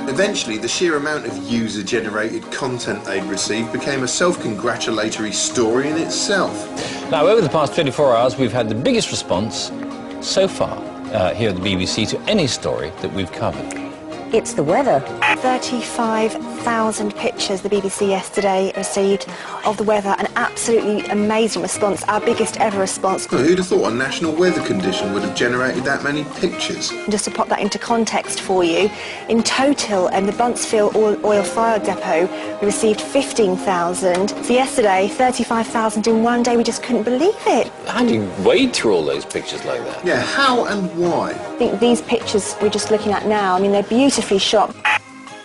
Eventually, the sheer amount of user-generated content they'd received became a self-congratulatory story in itself. Now, over the past 24 hours, we've had the biggest response so far here at the BBC to any story that we've covered. It's the weather. 35,000 pictures the BBC yesterday received of the weather. An absolutely amazing response, our biggest ever response. Well, who'd have thought a national weather condition would have generated that many pictures? Just to pop that into context for you, in total, the Buntsville oil fire depot, we received 15,000. So yesterday, 35,000 in one day. We just couldn't believe it. How do you wade through all those pictures like that? Yeah, how and why? I think these pictures we're just looking at now, I mean, they're beautifully shot.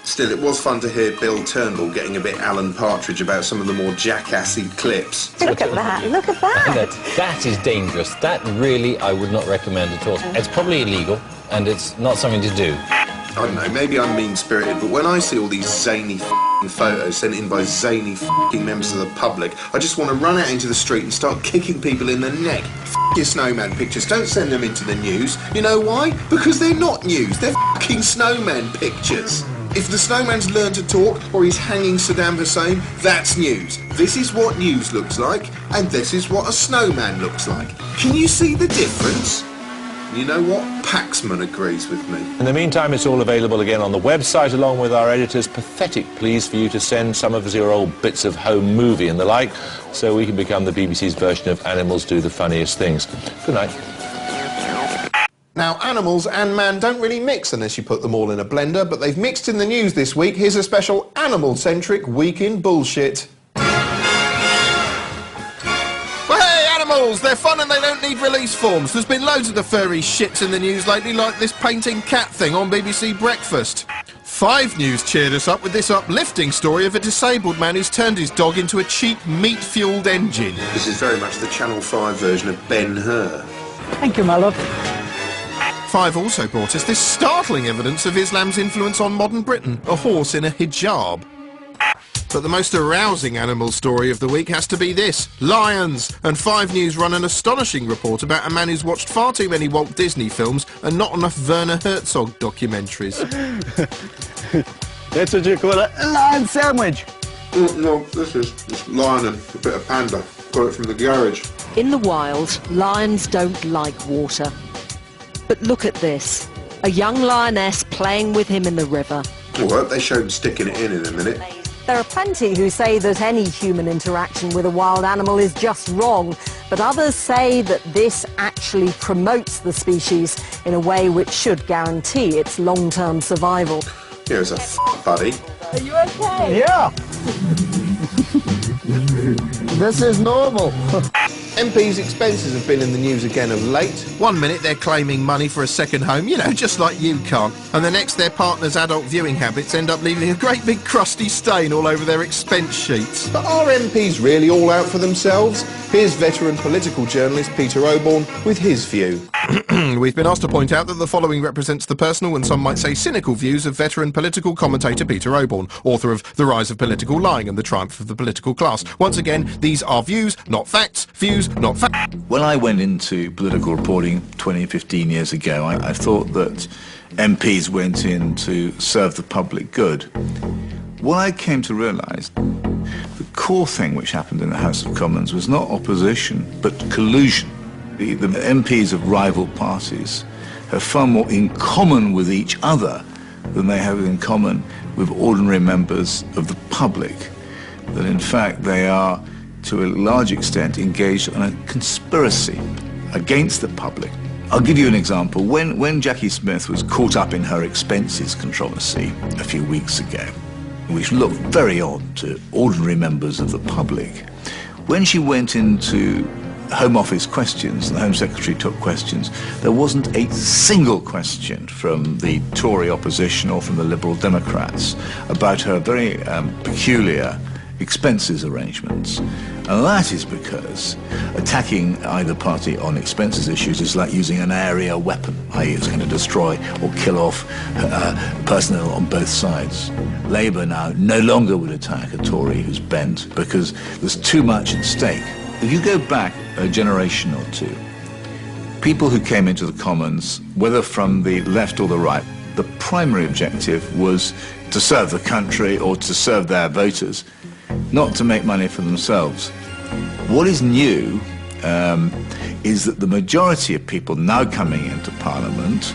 Still, it was fun to hear Bill Turnbull getting a bit Alan Partridge about some of the more jackassy clips. Look at that, look at that. That is dangerous. That really I would not recommend at all. It's probably illegal, and it's not something to do. I don't know, maybe I'm mean-spirited, but when I see all these zany photos sent in by zany members of the public, I just want to run out into the street and start kicking people in the neck. Your snowman pictures, don't send them into the news. You know why? Because they're not news, they're snowman pictures. If the snowman's learned to talk, or he's hanging Saddam Hussein, that's news. This is what news looks like, and this is what a snowman looks like. Can you see the difference? You know what? Paxman agrees with me. In the meantime, it's all available again on the website, along with our editor's pathetic pleas for you to send some of your old bits of home movie and the like, so we can become the BBC's version of Animals Do the Funniest Things. Good night. Now, animals and man don't really mix unless you put them all in a blender, but they've mixed in the news this week. Here's a special animal-centric week in bullshit. Well, hey, animals! They're fun and they don't need release forms. There's been loads of the furry shits in the news lately, like this painting cat thing on BBC Breakfast. 5 News cheered us up with this uplifting story of a disabled man who's turned his dog into a cheap meat-fuelled engine. This is very much the Channel 5 version of Ben-Hur. Thank you, my love. 5 also brought us this startling evidence of Islam's influence on modern Britain, a horse in a hijab. But the most arousing animal story of the week has to be this: lions! And 5 News run an astonishing report about a man who's watched far too many Walt Disney films and not enough Werner Herzog documentaries. That's what you call a lion sandwich. No, this is just lion and a bit of panda. Got it from the garage. In the wild, lions don't like water. But look at this, a young lioness playing with him in the river. Well, they showed him sticking it in a minute. There are plenty who say that any human interaction with a wild animal is just wrong, but others say that this actually promotes the species in a way which should guarantee its long-term survival. Here's a buddy. Are you okay? Yeah. This is normal. MPs' expenses have been in the news again of late. One minute they're claiming money for a second home, you know, just like you can't. And the next their partner's adult viewing habits end up leaving a great big crusty stain all over their expense sheets. But are MPs really all out for themselves? Here's veteran political journalist Peter Oborne with his view. We've been asked to point out that the following represents the personal and some might say cynical views of veteran political commentator Peter Oborne, author of The Rise of Political Lying and the Triumph of the Political Class. Once again, these are views, not facts. Views, not facts. When I went into political reporting 20, 15 years ago, I thought that MPs went in to serve the public good. What I came to realise, the core thing which happened in the House of Commons was not opposition, but collusion. The MPs of rival parties have far more in common with each other than they have in common with ordinary members of the public. That in fact they are, to a large extent, engaged on a conspiracy against the public. I'll give you an example. When Jackie Smith was caught up in her expenses controversy a few weeks ago, which looked very odd to ordinary members of the public, when she went into Home Office questions, and the Home Secretary took questions, there wasn't a single question from the Tory opposition or from the Liberal Democrats about her very peculiar expenses arrangements. And that is because attacking either party on expenses issues is like using an area weapon, i.e. it's going to destroy or kill off personnel on both sides. Labour now no longer would attack a Tory who's bent because there's too much at stake. If you go back a generation or two, people who came into the Commons, whether from the left or the right, the primary objective was to serve the country or to serve their voters, not to make money for themselves. What is new is that the majority of people now coming into Parliament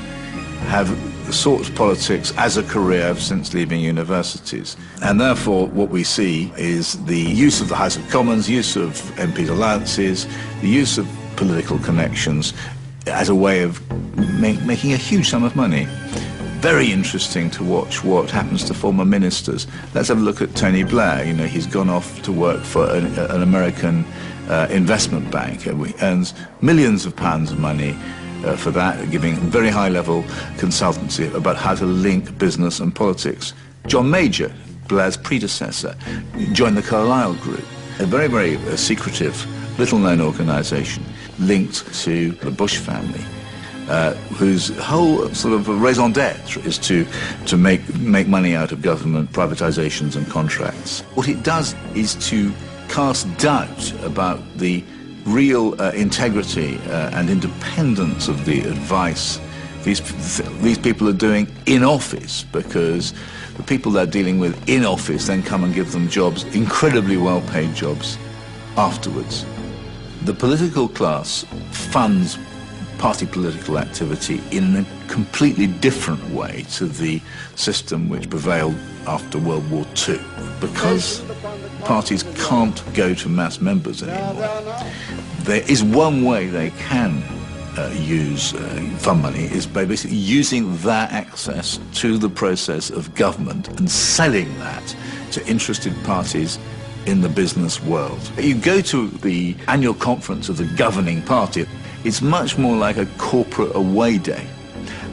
have sought politics as a career since leaving universities. And therefore what we see is the use of the House of Commons, use of MPs' alliances, the use of political connections as a way of making a huge sum of money. Very interesting to watch what happens to former ministers. Let's have a look at Tony Blair. You know, he's gone off to work for an American investment bank. He earns millions of pounds of money for that, giving very high-level consultancy about how to link business and politics. John Major, Blair's predecessor, joined the Carlyle Group, a very, very secretive, little-known organisation linked to the Bush family, whose whole sort of raison d'etre is to make money out of government privatisations and contracts. What it does is to cast doubt about the real integrity and independence of the advice these people are doing in office, because the people they're dealing with in office then come and give them jobs, incredibly well-paid jobs, afterwards. The political class funds party political activity in a completely different way to the system which prevailed after World War II. Because parties can't go to mass members anymore, there is one way they can use fund money, is by basically using that access to the process of government and selling that to interested parties in the business world. You go to the annual conference of the governing party, it's much more like a corporate away day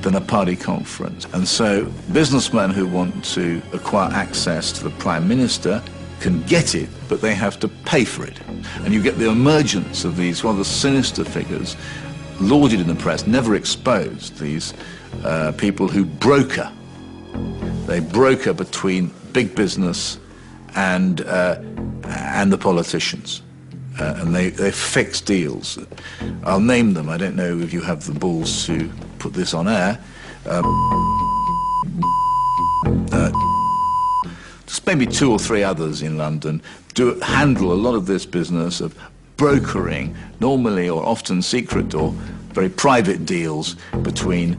than a party conference. And so businessmen who want to acquire access to the Prime Minister can get it, but they have to pay for it. And you get the emergence of these rather sinister figures, lauded in the press, never exposed, these people who broker. They broker between big business and the politicians. And they fix deals. I'll name them. I don't know if you have the balls to put this on air. Just maybe 2 or 3 others in London handle a lot of this business of brokering, normally or often secret or very private deals between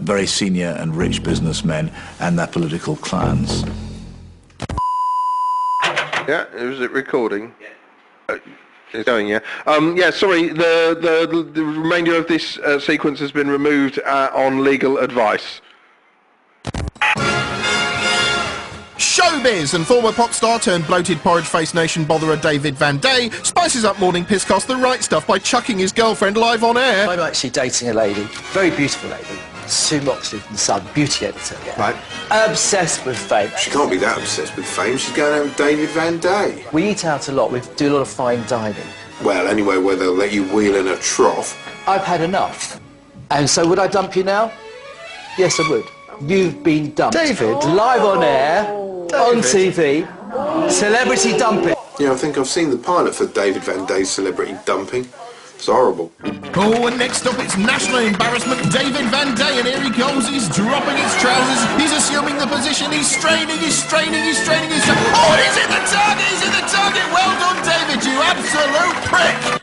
very senior and rich businessmen and their political clans. Yeah, is it recording? Yeah. It's going, yeah. Yeah, sorry, the remainder of this sequence has been removed on legal advice. Showbiz and former pop star turned bloated porridge-faced nation botherer David Van Day spices up morning pisscast the right stuff by chucking his girlfriend live on air. I'm actually dating a lady, very beautiful lady, Sue Moxley from The Sun, beauty editor. Yeah. Right. Obsessed with fame. She can't be that obsessed with fame. She's going out with David Van Day. We eat out a lot. We do a lot of fine dining. Well, anyway, where they'll let you wheel in a trough. I've had enough. And so would I dump you now? Yes, I would. You've been dumped. David, live on air, on TV, celebrity dumping. Yeah, I think I've seen the pilot for David Van Day's celebrity dumping. It's horrible. Oh, and next up it's national embarrassment, David Van Day, and here he goes, he's dropping his trousers, he's assuming the position, he's straining, he's straining, he's straining, he's... Oh, he's in the target, he's in the target! Well done, David, you absolute prick!